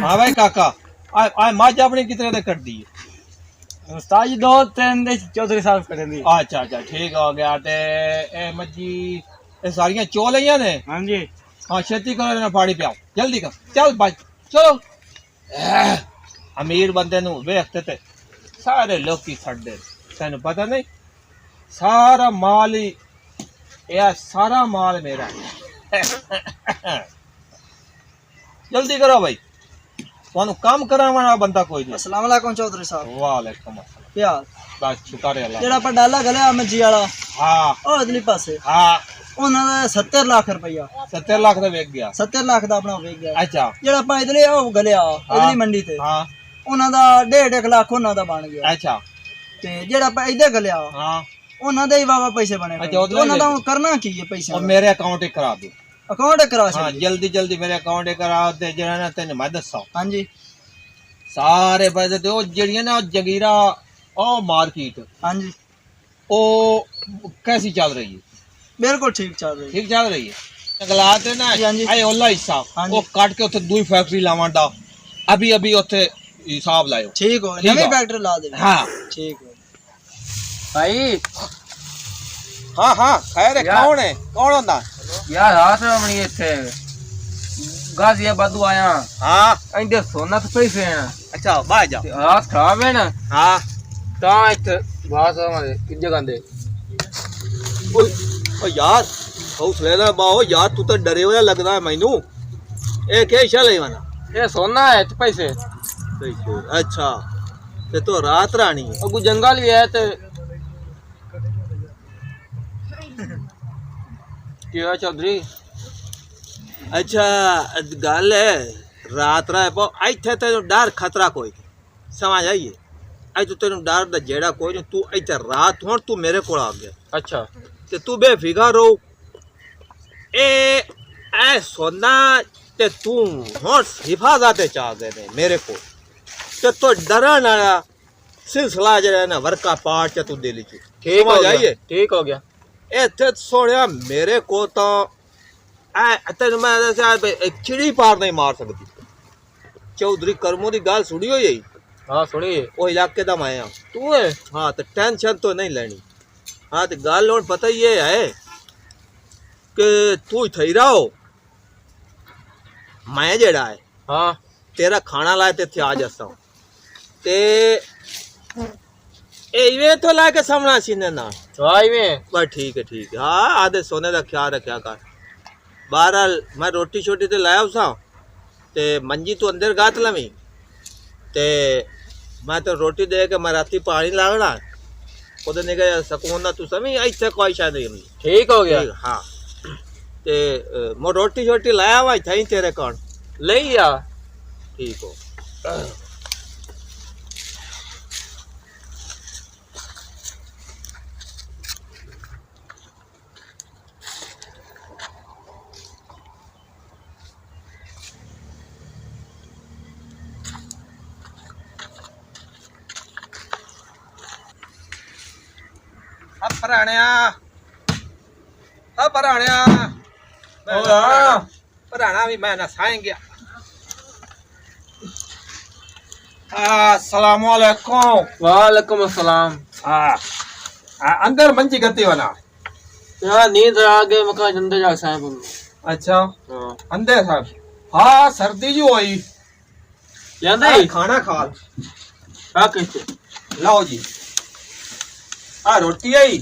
हाँ भाई काका आ मज अपनी कितने तक कर दी उस्ताद जी 2-3 दे चौधरी साहब कर दी। अच्छा अच्छा ठीक हो गया ते ए मजी ए सारियां चो लिया ने हां जी हाँ छेती करो ना पानी पियाओ जल्दी कर चल भाई चलो अमीर बंदे नु वेखते ते सारे लोग की छड्डे तेन पता नहीं सारा माल ही यह सारा माल मेरा जल्दी करो भाई तुहानू काम करावना बंदा कोई नहीं। अस्सलाम वालेकुम चौधरी साहब। वालेकुम अस्सलाम क्या बस शुक्र है अल्लाह जेड़ा पर डाला गलिया मजी वाला हाँ ओ अगली पासे हाँ ਉਹਨਾਂ ਦਾ 70 ਲੱਖ ਰੁਪਇਆ 70 ਲੱਖ ਦਾ ਵੇਚ ਗਿਆ 70 ਲੱਖ ਦਾ ਆਪਣਾ ਵੇਚ ਗਿਆ। ਅੱਛਾ ਜਿਹੜਾ ਆਪਾਂ ਇਧਰੇ ਉਹ ਗਲਿਆ ਇਧਰੀ ਮੰਡੀ ਤੇ ਹਾਂ ਉਹਨਾਂ ਦਾ 1.5 ਲੱਖ ਉਹਨਾਂ ਦਾ ਬਣ ਗਿਆ। ਅੱਛਾ ਤੇ ਜਿਹੜਾ ਆਪਾਂ ਇਧਰ ਗਲਿਆ ਹਾਂ ਉਹਨਾਂ ਦੇ ਹੀ ਵਾਵਾ ਪੈਸੇ ਬਣੇ ਪਏ। ਉਹਨਾਂ ਦਾ ਹੁਣ ਕਰਨਾ ਕੀ ਹੈ ਪੈਸੇ और मेरे अकाउंट ही करा दो ਅਕਾਊਂਟ ਕਰਾ हाँ ਛੱਡੀ। जल्दी जल्दी मेरे अकाउंट ही करा दे जेड़ा ना तेन मैं दसा ਹਾਂਜੀ सारे पैसे ते ओ जेड़ियां ना जगीरा ओ मार्केट ਹਾਂਜੀ ओ कैसी चल रही है ਬਿਲਕੁਲ ਠੀਕ ਚੱਲ ਰਹੀ। ठीक चल रही है अगला ते ना हाँ जी। आए ओला हिस्सा हाँ वो जी। काट के उथे दूई फैक्ट्री लावां दा अभी अभी उथे हिसाब लायो ਠੀਕ ਹੋ ठीक ਨਵੀਂ हो। ਫੈਕਟਰੀ ਲਾ ਦੇ। हाँ ਠੀਕ ਹੋ भाई हाँ हाँ खैर है यार। कौन होंदा यार हाथ में मनी इथे गाजियाबाद आया हाँ इंदे सोना तो पैसे हैं अच्छा बाहर जा ते हाथ खराब है ना हाँ ता इथे बात हमारे किस जगह दे ओ यार हौसले ना बाओ यार तू तो डरे हुआ लगदा है मैनू ए के चले वाला ये सोना है ते पैसे अच्छा ते तो रात रानी है अगू जंगल भी है ते क्या चौधरी अच्छा गल है रात रहे पो इथे तेन डर खतरा कोई नहीं समझ आइए अज तेन डर दा जेड़ा कोई नहीं तू इथे रात हुण तू मेरे को आ गया अच्छा ते तू बेफिक्र रहो ए सोना ते तू हुण हिफाजत चा गए ने मेरे को ते तो डरन वाला सिलसिला जेड़ा ना वर्का पार्ट च तू दिल च ठीक हो समझ गया आइए ठीक हो गया इत्थे सोनिया मेरे को तो तेन मैं दस्या चिड़ी पार नहीं मार सकती चौधरी करमू की गल सुनी हुई हाँ सुनिए वो इलाके का मैं हाँ तू है हाँ तो टेंशन तो नहीं लेनी हाँ तो गल हुण पता ही है कि तू थई रहो मैं जेड़ा है हाँ तेरा खाना लाए ते थे आ जसा ते इवे तो ला के सामना सीने ना भाई में बस ठीक है हाँ आधे सोने का ख्याल रखा कर बहरहाल मैं रोटी शोटी तो लाया उसा ते मंजी तू अंदर गात लवी ते मैं तो रोटी दे के मैं राती पानी लागना ओदे निके सकून ना तू समझ इत्थे कोई शायद नहीं ठीक हो गया हाँ ते मैं रोटी शोटी लाया हुआ थई तेरे कौन ले या ठीक हो पराना भी मैं नसाएं गया अस्सलाम वालेकुम वालेकुम अस्सलाम अंदर मंजी गति वाला यार नींद आ गई मका अंदर जा साहब अच्छा हां अंदर साहब हाँ सर्दी जो हुई लेंदा ही खाना खा हां कैसे लाओ जी रोटी आई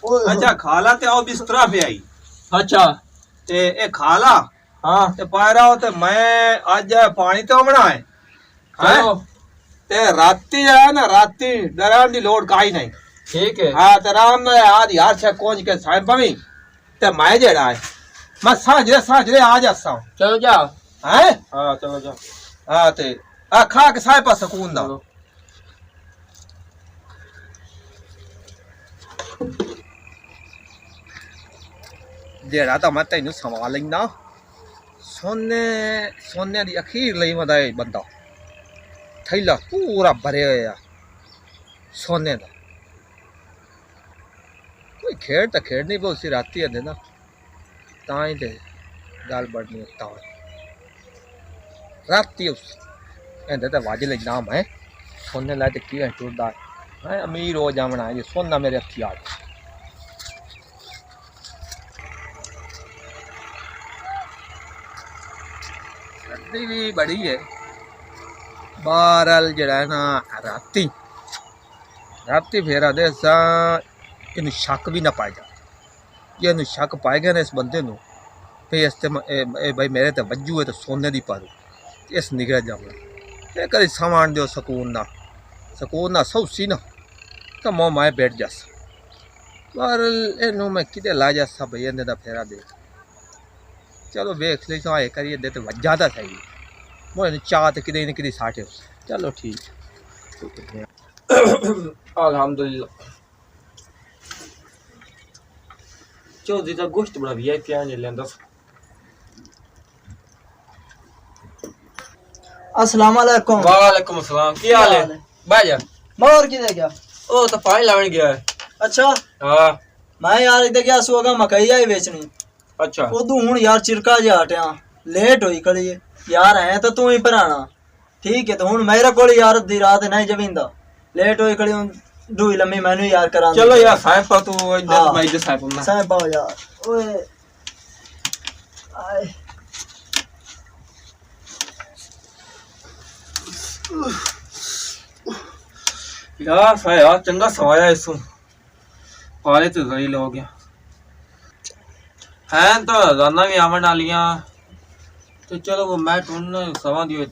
अच्छा खा ला ते आओ बिस्तरा पे आई अच्छा ते ए खा ला हां ते पायरा हो ते मैं आज पानी तो बनाए चलो ते राती है ना राती डरान दी लोड काई नहीं ठीक है हाँ ते राम ने आज यार से कोंज के साइब पवी ते मैं जेड़ा है मैं साजरे आ जासा हूं चलो जा हैं हां चलो जा हाँ ते खा के साइब पर सुकून दा जेड़ा तो मैं तेनू सवाल लेना सोने दी अखीर लई वदा बंदा थैला पूरा भरे होया सोने दा कोई खेड़ तो खेड़नी बहुत सी राती है ना ताई दे गल बढ़नी ता राती उस एंदे ते वाजिल इनाम है सोने ला ते की टुरदा है अमीर हो जावना ये सोना मेरे हथी आ सर्दी भी बड़ी है बारल जड़ा ना राती राती फेरा दे सा इन शक भी ना पाए जा ये इन शक पाए गया ना इस बंदे नु पे इस ते भाई मेरे ते वज्जू है तो सोने दी पारू इस निगल जावे ये करी सामान दो सुकून ना सौसी ना तो मोह माए बैठ जास पर इनू मैं किते ला जा सब इन्ने दा फेरा दे चलो वेख ले तो आए करिए दे तो वज्जा दा सही मोए चाह ते किते न किते साठे चलो ठीक अल्हम्दुलिल्लाह चौधरी का गोश्त बड़ा वीआईपी आने लेंदा अस्सलाम वालेकुम। वालेकुम अस्सलाम की हाल है भाई जा मोर किधर गया? ओ तो पानी लावन गया है अच्छा हां मैं यार इधर गया सुगा मकई आई बेचनी अच्छा उदू हूं यार चिरका जे हटिया लेट होई खड़ी है यार है तो तू ही भराना ठीक है तो हूं मेरे कोल यार अद्धी रात नहीं जमींदा लेट होई खड़ी हूं दूई लम्मी मैनू यार करा चलो यार साहब पर तू इधर मैं इधर साहब ना साहब पाओ यार ओए आए यार साहब यार चंगा सवाया इसू पाले तो जलील हो गया हैं तो राना भी आवन वालियां तो चलो वो मैं ढूंढना सवा दियो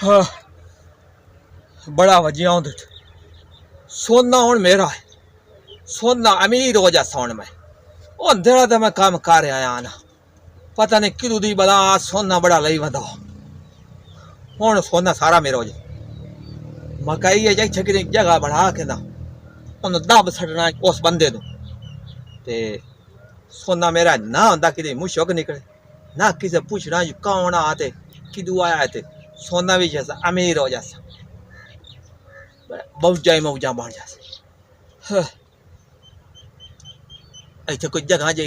हाँ बड़ा वजिया होंदे सोना हुन मेरा है सोना अमीर हो जा सोन में ओ अंधेरा तो मैं काम कर आया ना पता नहीं किदू दी बला सोना बड़ा लई वंदा हुन सोना सारा मेरा हो जा मकई है जाई छकरी जगह बना के ना उन दब छड़ना उस बंदे नु ते सोना मेरा ना होंदा कि मुशक निकले ना किसे पूछना कौन आते किदू आया है ते सोना भी जैसा अमीर हो जासा मौजा मौजा बन जासा ऐसे कोई जगह जी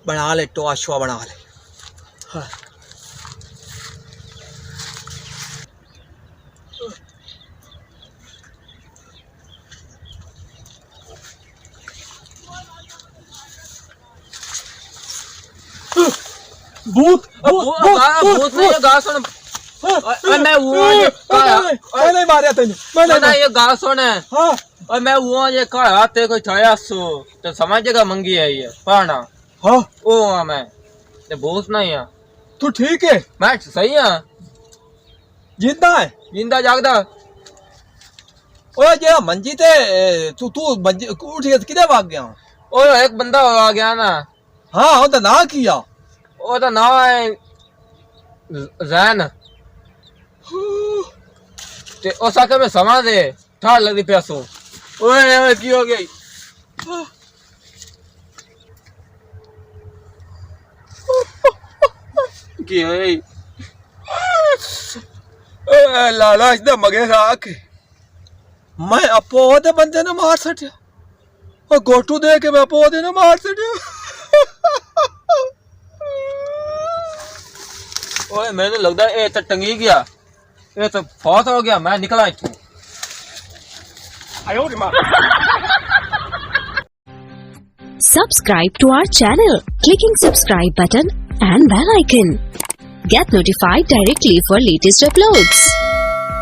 बना ले टोआ शोआ बना ले भूत भूत नहीं ये गा सुन मैं वो नहीं मारिया तेन मैं ये गा सुन हाँ और मैं वो ये कहा ते कोई छाया सो तो समझेगा मंगी है ये पाना हाँ ओ मैं ते भूत नहीं है तू ठीक है मैं सही है जिंदा है जिंदा जागदा ओए जे मंजी ते तू मंजी उठ के किधर भाग गया ओ एक बंदा आ गया ना हाँ वो तो ना किया ओ तो ना है जैन ते ओ साके में समा दे ठाड़ लगी पैसो ओए ओए की हो गई की है ए लाला इधर मगे राख मैं अपो दे बंदे ने मार सटिया और गोटू दे के मैं अपो दे ने मार सटिया ओए मैंने लगदा ए तो टंगी गया ये तो फौत हो गया, मैं निकला इथों। Subscribe to our channel, clicking subscribe button and bell icon. Get notified directly for latest uploads.